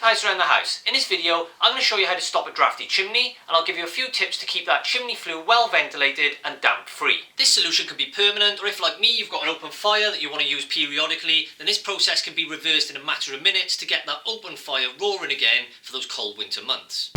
Pouse around the house. In this video, I'm going to show you how to stop a drafty chimney, and I'll give you a few tips to keep that chimney flue well ventilated and damp free. This solution can be permanent, or if like me you've got an open fire that you want to use periodically, then this process can be reversed in a matter of minutes to get that open fire roaring again for those cold winter months.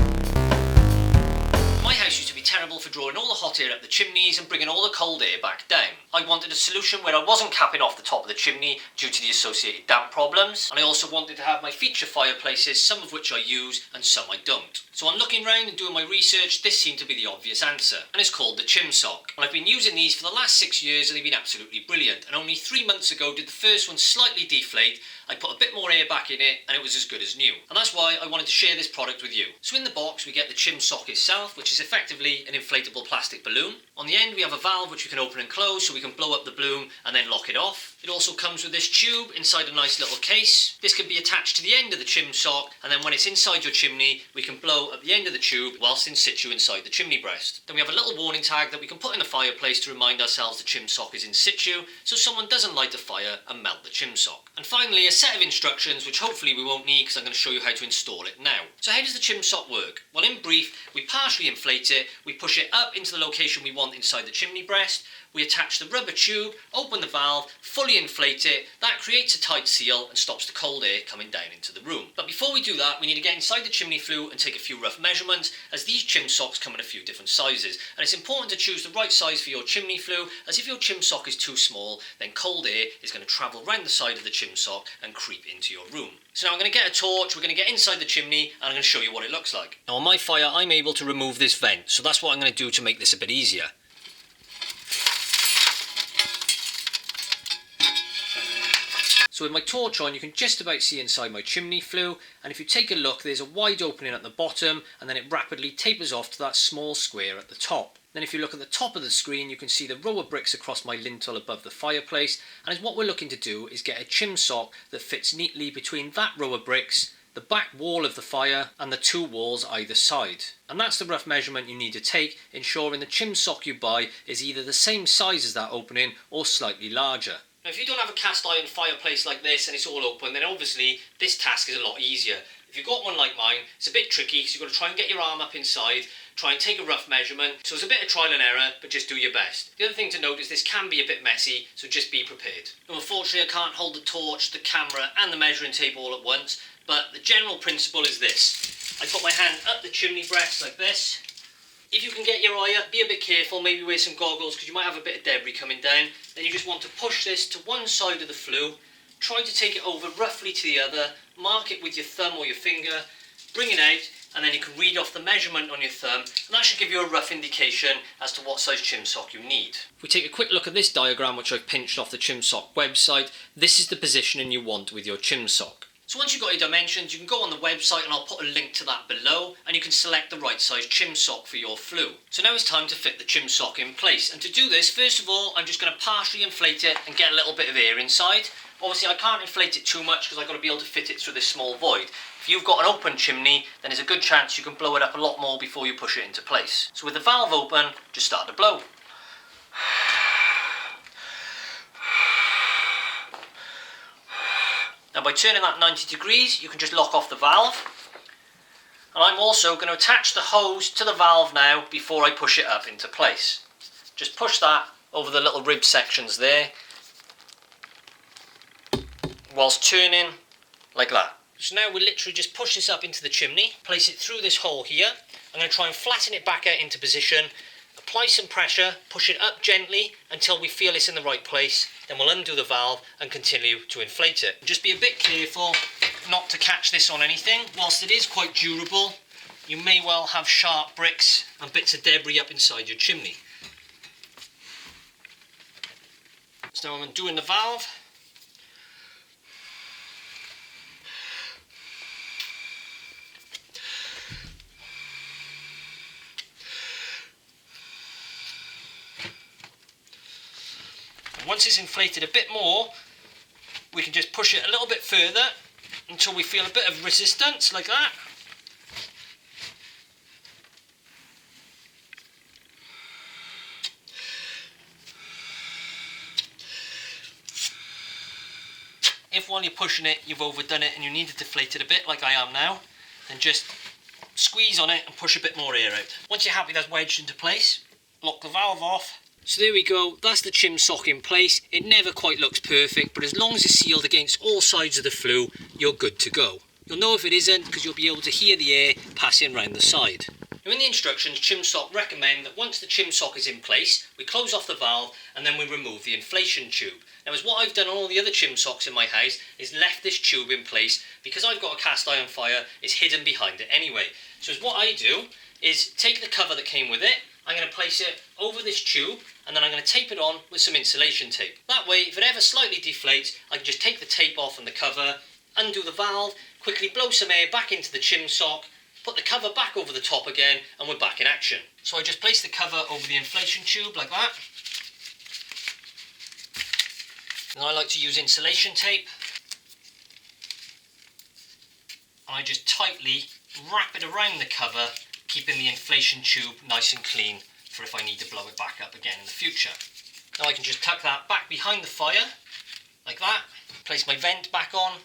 My house used to be terrible for drawing all the hot air up the chimneys and bringing all the cold air back down. I wanted a solution where I wasn't capping off the top of the chimney due to the associated damp problems, and I also wanted to have my feature fireplaces, some of which I use and some I don't. So on looking round and doing my research, this seemed to be the obvious answer, and it's called the Chimsoc. And I've been using these for the last 6 years and they've been absolutely brilliant, and only 3 months ago did the first one slightly deflate. I put a bit more air back in it and it was as good as new. And that's why I wanted to share this product with you. So in the box we get the Chimsoc itself, which is effectively an inflatable plastic balloon. On the end we have a valve which we can open and close so we can blow up the balloon and then lock it off. It also comes with this tube inside a nice little case. This can be attached to the end of the Chimsoc, and then when it's inside your chimney we can blow up the end of the tube whilst in situ inside the chimney breast. Then we have a little warning tag that we can put in the fireplace to remind ourselves the Chimsoc is in situ so someone doesn't light a fire and melt the Chimsoc. And finally a set of instructions which hopefully we won't need because I'm going to show you how to install it now. So how does the Chimsoc work? Well, in brief, we partially inflate it, we push it up into the location we want inside the chimney breast, we attach the rubber tube, open the valve, fully inflate it. That creates a tight seal and stops the cold air coming down into the room. But before we do that, we need to get inside the chimney flue and take a few rough measurements, as these Chimsocs come in a few different sizes. And it's important to choose the right size for your chimney flue, as if your Chimsoc is too small, then cold air is going to travel round the side of the Chimsoc and creep into your room. So now I'm going to get a torch, we're going to get inside the chimney, and I'm going to show you what it looks like. Now on my fire, I'm able to remove this vent, so that's what I'm going to do to make this a bit easier. So with my torch on, you can just about see inside my chimney flue, and if you take a look, there's a wide opening at the bottom, and then it rapidly tapers off to that small square at the top. Then if you look at the top of the screen, you can see the row of bricks across my lintel above the fireplace, and what we're looking to do is get a Chimsoc that fits neatly between that row of bricks, the back wall of the fire, and the 2 walls either side. And that's the rough measurement you need to take, ensuring the Chimsoc you buy is either the same size as that opening or slightly larger. Now if you don't have a cast iron fireplace like this and it's all open, then obviously this task is a lot easier. If you've got one like mine, it's a bit tricky because you've got to try and get your arm up inside, try and take a rough measurement, so it's a bit of trial and error, but just do your best. The other thing to note is this can be a bit messy, so just be prepared. Now, unfortunately I can't hold the torch, the camera and the measuring tape all at once, but the general principle is this. I put my hand up the chimney breast like this. If you can get your eye up, be a bit careful, maybe wear some goggles because you might have a bit of debris coming down. Then you just want to push this to one side of the flue, try to take it over roughly to the other, mark it with your thumb or your finger, bring it out, and then you can read off the measurement on your thumb, and that should give you a rough indication as to what size Chimsoc you need. If we take a quick look at this diagram which I've pinched off the Chimsoc website, this is the positioning you want with your Chimsoc. So once you've got your dimensions, you can go on the website and I'll put a link to that below, and you can select the right size Chimsoc for your flue. So now it's time to fit the Chimsoc in place, and to do this, first of all, I'm just going to partially inflate it and get a little bit of air inside. Obviously I can't inflate it too much because I've got to be able to fit it through this small void. If you've got an open chimney, then there's a good chance you can blow it up a lot more before you push it into place. So with the valve open, just start to blow. Now by turning that 90 degrees, you can just lock off the valve. And I'm also going to attach the hose to the valve now before I push it up into place. Just push that over the little rib sections there, whilst turning like that. So now we literally just push this up into the chimney, place it through this hole here. I'm going to try and flatten it back out into position, apply some pressure, push it up gently until we feel it's in the right place, then we'll undo the valve and continue to inflate it. Just be a bit careful not to catch this on anything. Whilst it is quite durable, you may well have sharp bricks and bits of debris up inside your chimney. So now I'm undoing the valve. Once it's inflated a bit more, we can just push it a little bit further until we feel a bit of resistance, like that. If while you're pushing it you've overdone it and you need to deflate it a bit like I am now, then just squeeze on it and push a bit more air out. Once you're happy that's wedged into place, lock the valve off. So there we go, that's the Chimsoc in place. It never quite looks perfect, but as long as it's sealed against all sides of the flue, you're good to go. You'll know if it isn't because you'll be able to hear the air passing round the side. Now in the instructions, Chimsoc recommend that once the Chimsoc is in place, we close off the valve and then we remove the inflation tube. Now as what I've done on all the other Chimsocs in my house is left this tube in place because I've got a cast iron fire, it's hidden behind it anyway. So as what I do is take the cover that came with it, I'm going to place it over this tube and then I'm going to tape it on with some insulation tape. That way if it ever slightly deflates, I can just take the tape off and the cover, undo the valve, quickly blow some air back into the Chimsoc, put the cover back over the top again and we're back in action. So I just place the cover over the inflation tube like that. And I like to use insulation tape. And I just tightly wrap it around the cover, keeping the inflation tube nice and clean for if I need to blow it back up again in the future. Now I can just tuck that back behind the fire, like that, place my vent back on,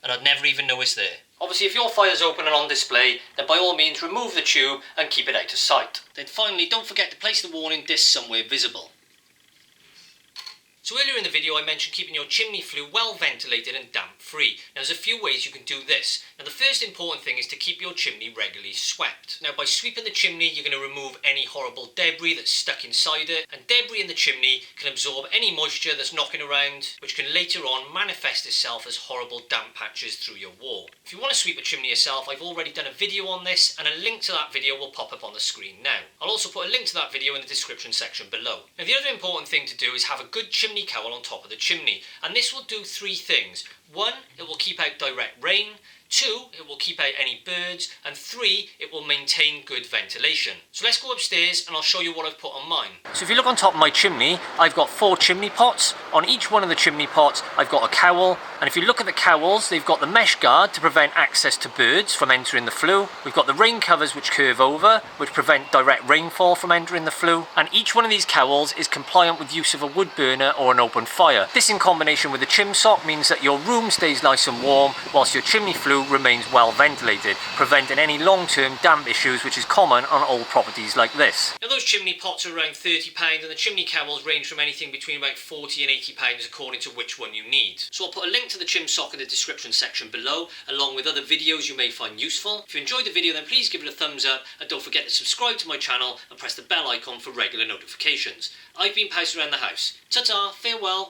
and I'd never even know it's there. Obviously if your fire's open and on display, then by all means remove the tube and keep it out of sight. Then finally don't forget to place the warning disc somewhere visible. So earlier in the video I mentioned keeping your chimney flue well ventilated and damp free. Now there's a few ways you can do this. Now the first important thing is to keep your chimney regularly swept. Now by sweeping the chimney you're going to remove any horrible debris that's stuck inside it, and debris in the chimney can absorb any moisture that's knocking around, which can later on manifest itself as horrible damp patches through your wall. If you want to sweep a chimney yourself, I've already done a video on this and a link to that video will pop up on the screen now. I'll also put a link to that video in the description section below. Now the other important thing to do is have a good chimney cowl on top of the chimney, and this will do three things. 1, it will keep out direct rain. 2, it will keep out any birds, and 3, it will maintain good ventilation. So let's go upstairs and I'll show you what I've put on mine. So if you look on top of my chimney, I've got 4 chimney pots. On each one of the chimney pots I've got a cowl, and if you look at the cowls, they've got the mesh guard to prevent access to birds from entering the flue. We've got the rain covers which curve over, which prevent direct rainfall from entering the flue, and each one of these cowls is compliant with use of a wood burner or an open fire. This in combination with the Chimsoc means that your room stays nice and warm whilst your chimney flue remains well ventilated, preventing any long-term damp issues which is common on old properties like this. Now those chimney pots are around £30 and the chimney cowls range from anything between about £40 and £80 according to which one you need. So I'll put a link to the Chimsoc in the description section below, along with other videos you may find useful. If you enjoyed the video then please give it a thumbs up and don't forget to subscribe to my channel and press the bell icon for regular notifications. I've been Pouse around the house. Ta-ta, farewell.